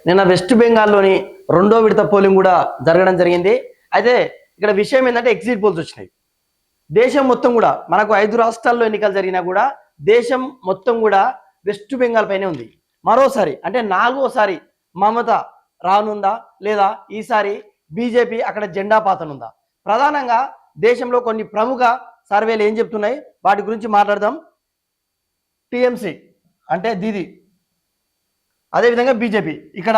నిన్న వెస్ట్ బెంగాల్లోని రెండో విడత పోలింగ్ కూడా జరగడం జరిగింది. అయితే ఇక్కడ విషయం ఏంటంటే ఎగ్జిట్ పోల్స్ వచ్చినాయి. దేశం మొత్తం కూడా మనకు 5 రాష్ట్రాల్లో ఎన్నికలు జరిగినా కూడా దేశం మొత్తం కూడా వెస్ట్ బెంగాల్ పైనే ఉంది. మరోసారి అంటే 4వసారి మమత రానుందా లేదా ఈసారి బీజేపీ అక్కడ జెండా పాతనుందా? ప్రధానంగా దేశంలో కొన్ని ప్రముఖ సర్వేలు ఏం చెప్తున్నాయి వాటి గురించి మాట్లాడదాం. టీఎంసీ అంటే దీది, అదేవిధంగా బీజేపీ. ఇక్కడ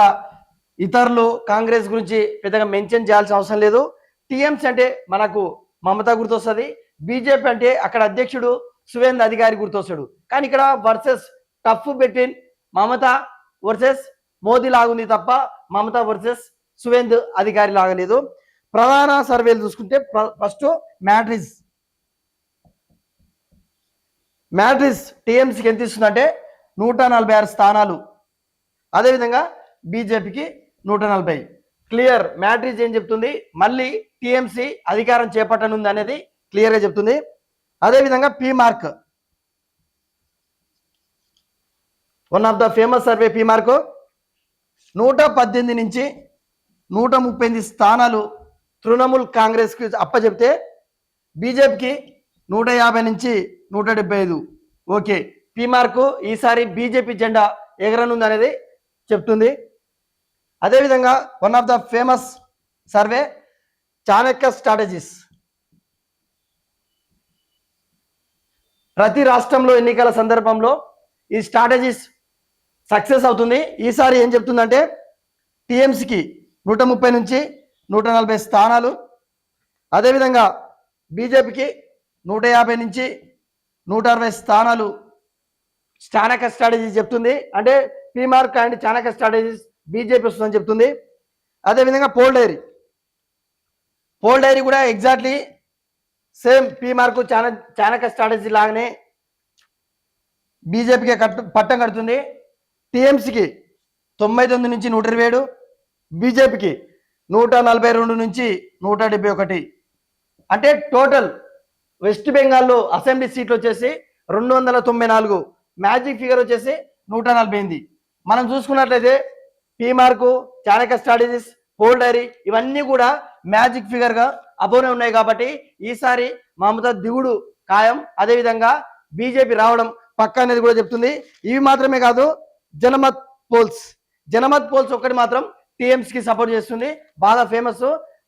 ఇతరులు కాంగ్రెస్ గురించి పెద్దగా మెన్షన్ చేయాల్సిన అవసరం లేదు. టీఎంసీ అంటే మనకు మమత గుర్తొస్తుంది, బీజేపీ అంటే అక్కడ అధ్యక్షుడు సువేంద్ర అధికారి గుర్తొస్తాడు. కానీ ఇక్కడ వర్సెస్ టఫ్ బిట్వీన్ మమత వర్సెస్ మోదీ లాగుంది తప్ప మమత వర్సెస్ సువేంద్ర అధికారి లాగలేదు. ప్రధాన సర్వేలు చూసుకుంటే ఫస్ట్ మ్యాట్రిస్ టీఎంసీకి ఎంత ఇస్తుందంటే 146 స్థానాలు, అదేవిధంగా బీజేపీకి 140. క్లియర్. మ్యాట్రిస్ ఏం చెప్తుంది? మళ్ళీ టీఎంసీ అధికారం చేపట్టనుంది అనేది క్లియర్గా చెప్తుంది. అదేవిధంగా P mark, one of the famous survey P mark, 118 నుంచి 138 స్థానాలు తృణమూల్ కాంగ్రెస్కి అప్పచెప్తే బీజేపీకి 150 నుంచి 175. ఓకే, పీ మార్కు ఈసారి బీజేపీ జెండా ఎగరనుంది అనేది చెప్తుంది. అదేవిధంగా one of the famous survey Chanakya strategies, ప్రతి రాష్ట్రంలో ఎన్నికల సందర్భంలో ఈ స్ట్రాటజీస్ సక్సెస్ అవుతుంది. ఈసారి ఏం చెప్తుందంటే టీఎంసీకి 130 నుంచి 140 స్థానాలు, అదేవిధంగా బీజేపీకి 150 నుంచి 160 స్థానాలు చాణక్య స్ట్రాటజీస్ చెప్తుంది. అంటే P mark and Chanakya strategies BJP వస్తుందని చెప్తుంది. అదేవిధంగా పోల్ డైరీ కూడా exactly same P mark Chanakya strategy లాగానే బీజేపీకి పట్టం కడుతుంది. టీఎంసీకి 99 నుంచి 127, బీజేపీకి 142 నుంచి 171. అంటే టోటల్ వెస్ట్ బెంగాల్లో అసెంబ్లీ సీట్లు వచ్చేసి 294, మ్యాజిక్ ఫిగర్ వచ్చేసి 148. మనం చూసుకున్నట్లయితే P mark, Chanakya strategies, poll diary ఇవన్నీ కూడా మ్యాజిక్ ఫిగర్గా అబోనే ఉన్నాయి. కాబట్టి ఈసారి మమత దిగుడు ఖాయం, అదేవిధంగా బీజేపీ రావడం పక్క అనేది కూడా చెప్తుంది. ఇవి మాత్రమే కాదు, జనమత్ పోల్స్ ఒక్కటి మాత్రం టీఎంసీకి సపోర్ట్ చేస్తుంది, బాగా ఫేమస్.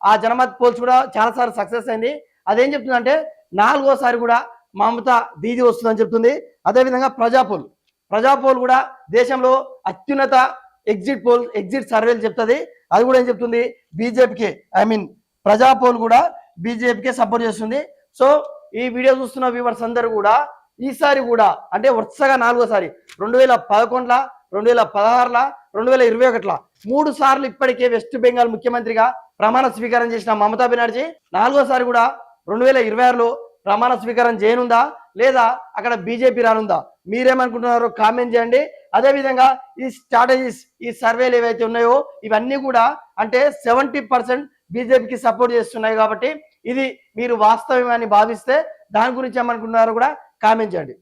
ఆ జనమత్ పోల్స్ కూడా చాలాసార్లు సక్సెస్ అయింది. అదేం చెప్తుందంటే 4వసారి కూడా మమత దీది వస్తుందని చెప్తుంది. అదేవిధంగా ప్రజాపోల్ కూడా దేశంలో అత్యున్నత ఎగ్జిట్ సర్వేలు చెప్తుంది. అది కూడా ఏం చెప్తుంది? బీజేపీకి ప్రజాపోల్ కూడా బీజేపీకే సపోర్ట్ చేస్తుంది. సో ఈ వీడియో చూస్తున్న వ్యూవర్స్ అందరూ కూడా ఈసారి కూడా అంటే వరుసగా 4వసారి 2011, 2016, 2021 3 సార్లు ఇప్పటికే వెస్ట్ బెంగాల్ ముఖ్యమంత్రిగా ప్రమాణ స్వీకారం చేసిన మమతా బెనర్జీ 4వసారి కూడా 2026లో ప్రమాణ స్వీకారం చేయనుందా లేదా అక్కడ బీజేపీ రానుందా? మీరేమనుకుంటున్నారో కామెంట్ చేయండి. అదేవిధంగా ఈ స్ట్రాటజీస్, ఈ సర్వేలు ఏవైతే ఉన్నాయో ఇవన్నీ కూడా అంటే 70% బీజేపీకి సపోర్ట్ చేస్తున్నాయి. కాబట్టి ఇది మీరు వాస్తవమని భావిస్తే దాని గురించి ఏమనుకుంటున్నారో కూడా కామెంట్ చేయండి.